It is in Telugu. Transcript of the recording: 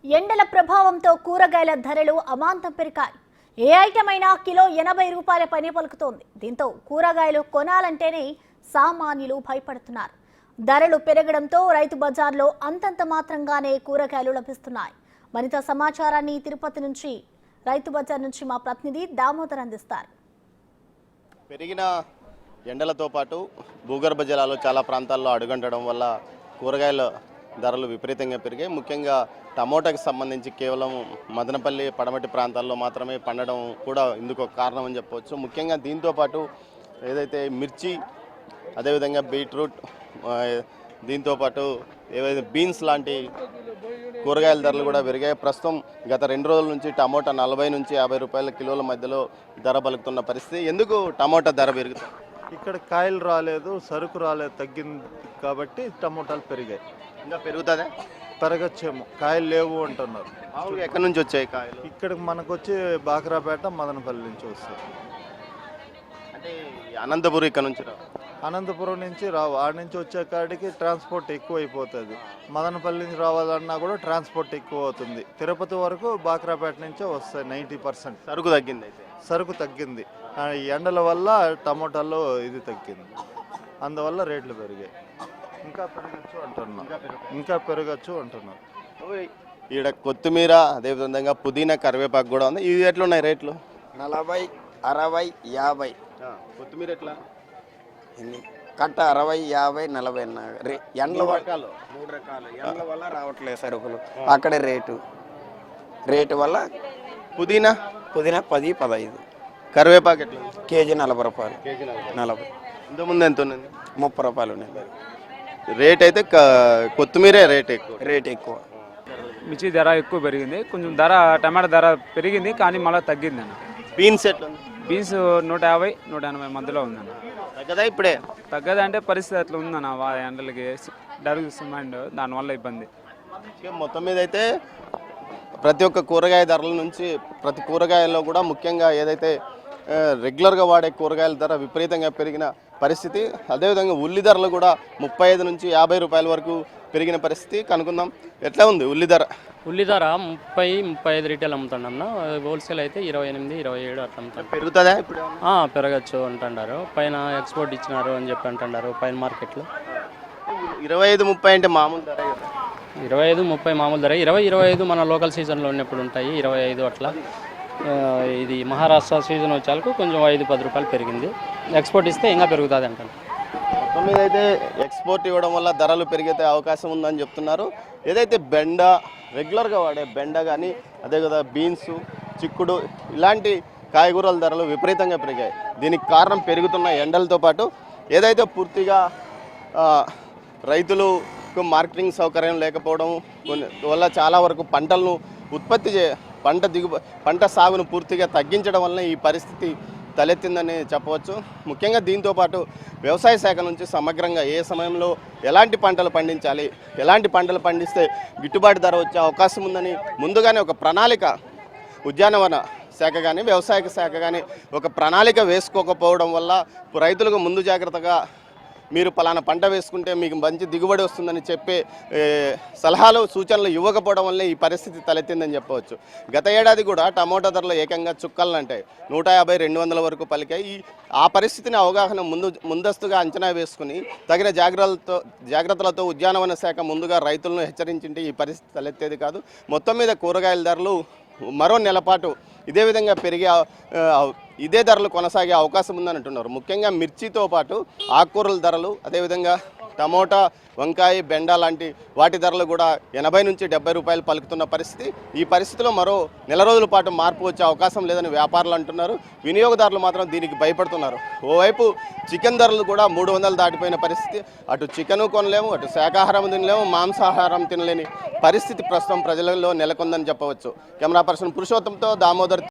ఎండల ప్రభావంతో కూరగాయల ధరలు అమాంతం పెరిగాయి. ఏ ఐటమ్ అయినా కిలో 80 రూపాయల పైనే పలుకుతోంది. దీంతో కూరగాయలు కొనాలంటేనే సామాన్యులు భయపడుతున్నారు. ధరలు పెరగడంతో రైతు బజార్లో అంతంత మాత్రంగానే కూరగాయలు లభిస్తున్నాయి. మరింత సమాచారాన్ని తిరుపతి నుంచి రైతు బజార్ నుంచి మా ప్రతినిధి దామోదర్ అందిస్తారు. పెరిగిన ఎండలతో పాటు భూగర్భ జలాలు చాలా ప్రాంతాల్లో అడుగంటడం వల్ల కూరగాయల ధరలు విపరీతంగా పెరిగాయి. ముఖ్యంగా టమోటాకి సంబంధించి కేవలం మదనపల్లి పడమటి ప్రాంతాల్లో మాత్రమే పండడం కూడా ఇందుకు ఒక కారణం అని చెప్పవచ్చు. ముఖ్యంగా దీంతో పాటు ఏదైతే మిర్చి, అదేవిధంగా బీట్రూట్, దీంతోపాటు ఏవైతే బీన్స్ లాంటి కూరగాయల ధరలు కూడా పెరిగాయి. ప్రస్తుతం గత 2 రోజుల నుంచి టమోటా 40 నుంచి 50 రూపాయల కిలోల మధ్యలో ధర పలుకుతున్న పరిస్థితి. ఎందుకు టమోటా ధర పెరుగుతుంది? ఇక్కడ కాయలు రాలేదు, సరుకు రాలేదు, తగ్గింది కాబట్టి టమోటాలు పెరిగాయి. ఇంకా పెరుగుతుందా? పెరగచ్చేమో, కాయలు లేవు అంటున్నారు. ఎక్కడి నుంచి వచ్చాయి కాయలు? ఇక్కడికి మనకు వచ్చి బాక్రాపేట, మదనపల్లి నుంచి వస్తాయి. అంటే అనంతపురం ఇక్కడ నుంచి రావు? అనంతపురం నుంచి రావు. ఆడ నుంచి వచ్చే కాడికి ట్రాన్స్పోర్ట్ ఎక్కువ అయిపోతుంది. మదనపల్లి నుంచి రావాలన్నా కూడా ట్రాన్స్పోర్ట్ ఎక్కువ అవుతుంది. తిరుపతి వరకు బాక్రాపేట నుంచే వస్తాయి 90%. సరుకు తగ్గింది. అయితే సరుకు తగ్గింది. ఎండల వల్ల టమోటాల్లో ఇది తగ్గింది, అందువల్ల రేట్లు పెరిగాయి. ఇంకా పెరగచ్చు అంటున్నారు. ఈడ కొత్తిమీర, అదేవిధంగా పుదీనా, కరివేపాకు కూడా ఉంది. ఇవి ఎట్లున్నాయి రేట్లు? 40, 60, 50. కొత్తిమీర ఎట్లా? కట్ట 60, 50, 40. ఎండల రకాలు 3 రకాలు. ఎండల వల్ల రావట్లేదు సరుకులు, అక్కడే రేటు వల్ల. పుదీనా 10, 15. కరివేపాకు ఎట్లా? కేజీ 40 రూపాయలు. 40. ఇంతకుముందు ఎంత ఉంది? 30 రూపాయలు ఉన్నాయి. రేట్ అయితే కొత్తిమీరే రేట్ ఎక్కువ. మిర్చి ధర ఎక్కువ పెరిగింది. కొంచెం ధర టమాటా ధర పెరిగింది కానీ మళ్ళీ తగ్గింది అన్న. బీన్స్ ఎట్లా? బీన్స్ 150, 180 మధ్యలో ఉందన్న. తగ్గదా? ఇప్పుడే తగ్గదంటే పరిస్థితి అట్లా ఉందన్న. ఎండలకి డరుగు సిమెంట్, దానివల్ల ఇబ్బంది. మొత్తం మీద అయితే ప్రతి ఒక్క కూరగాయ ధరల నుంచి ప్రతి కూరగాయల్లో కూడా ముఖ్యంగా ఏదైతే రెగ్యులర్గా వాడే కూరగాయల ధర విపరీతంగా పెరిగిన పరిస్థితి. అదేవిధంగా ఉల్లి ధరలు కూడా 35 నుంచి 50 రూపాయల వరకు పెరిగిన పరిస్థితి కనుక్కుందాం. ఎట్లా ఉంది ఉల్లి ధర? ఉల్లి ధర 30, 35 రీటైల్ అమ్ముతున్నాం. హోల్సేల్ అయితే 28, 27 అట్లా అమ్ముతాం. పెరుగుతుందా ఇప్పుడు? పెరగచ్చు అంటున్నారు. పైన ఎక్స్పోర్ట్ ఇచ్చినారు అని చెప్పి అంటున్నారు పైన మార్కెట్లో. 25, 30 అంటే మామూలు ధర? 25, 30 మామూలు ధర. 20, 25 మన లోకల్ సీజన్లో ఉన్నప్పుడు ఉంటాయి. 25 అట్లా. ఇది మహారాష్ట్ర సీజన్ వచ్చేలకు కొంచెం 5, 10 రూపాయలు పెరిగింది. ఎక్స్పోర్ట్ ఇస్తే ఇంకా పెరుగుతుంది అంటారు. మొత్తం మీద అయితే ఎక్స్పోర్ట్ ఇవ్వడం వల్ల ధరలు పెరిగే అవకాశం ఉందని చెప్తున్నారు. ఏదైతే బెండ, రెగ్యులర్గా వాడే బెండ కానీ, అదే కదా బీన్స్, చిక్కుడు ఇలాంటి కాయగూరల ధరలు విపరీతంగా పెరిగాయి. దీనికి కారణం పెరుగుతున్న ఎండలతో పాటు ఏదైతే పూర్తిగా రైతులకు మార్కెటింగ్ సౌకర్యం లేకపోవడం వల్ల చాలా వరకు పంటలను పంట సాగును పూర్తిగా తగ్గించడం వల్ల ఈ పరిస్థితి తలెత్తిందని చెప్పవచ్చు. ముఖ్యంగా దీంతోపాటు వ్యవసాయ శాఖ నుంచి సమగ్రంగా ఏ సమయంలో ఎలాంటి పంటలు పండించాలి, ఎలాంటి పంటలు పండిస్తే గిట్టుబాటు ధర వచ్చే అవకాశం ఉందని ముందుగానే ఒక ప్రణాళిక ఉద్యానవన శాఖ కానీ, వ్యవసాయ శాఖ కానీ ఒక ప్రణాళిక వేసుకోకపోవడం వల్ల రైతులకు ముందు జాగ్రత్తగా మీరు పలానా పంట వేసుకుంటే మీకు మంచి దిగుబడి వస్తుందని చెప్పే సలహాలు, సూచనలు ఇవ్వకపోవడం వల్లే ఈ పరిస్థితి తలెత్తిందని చెప్పవచ్చు. గత ఏడాది కూడా టమోటా ధరలు ఏకంగా చుక్కలు అంటాయి 150, 200 వరకు పలికాయి. ఆ పరిస్థితిని అవగాహన ముందస్తుగా అంచనా వేసుకుని తగిన జాగ్రత్తలతో ఉద్యానవన శాఖ ముందుగా రైతులను హెచ్చరించింటే ఈ పరిస్థితి తలెత్తేది కాదు. మొత్తం మీద కూరగాయల ధరలు మరో నెలపాటు ఇదే విధంగా ఇదే ధరలు కొనసాగే అవకాశం ఉందని అంటున్నారు. ముఖ్యంగా మిర్చితో పాటు ఆకుకూరల ధరలు, అదేవిధంగా టమోటా, వంకాయ, బెండ లాంటి వాటి ధరలు కూడా 80 నుంచి 70 రూపాయలు పలుకుతున్న పరిస్థితి. ఈ పరిస్థితిలో మరో నెల రోజుల పాటు మార్పు వచ్చే అవకాశం లేదని వ్యాపారులు అంటున్నారు. వినియోగదారులు మాత్రం దీనికి భయపడుతున్నారు. ఓవైపు చికెన్ ధరలు కూడా 300 దాటిపోయిన పరిస్థితి. అటు చికెను కొనలేము, అటు శాకాహారం తినలేము, మాంసాహారం తినలేని పరిస్థితి ప్రస్తుతం ప్రజలలో నెలకొందని చెప్పవచ్చు. కెమెరా పర్సన్ పురుషోత్తంతో దామోదర్.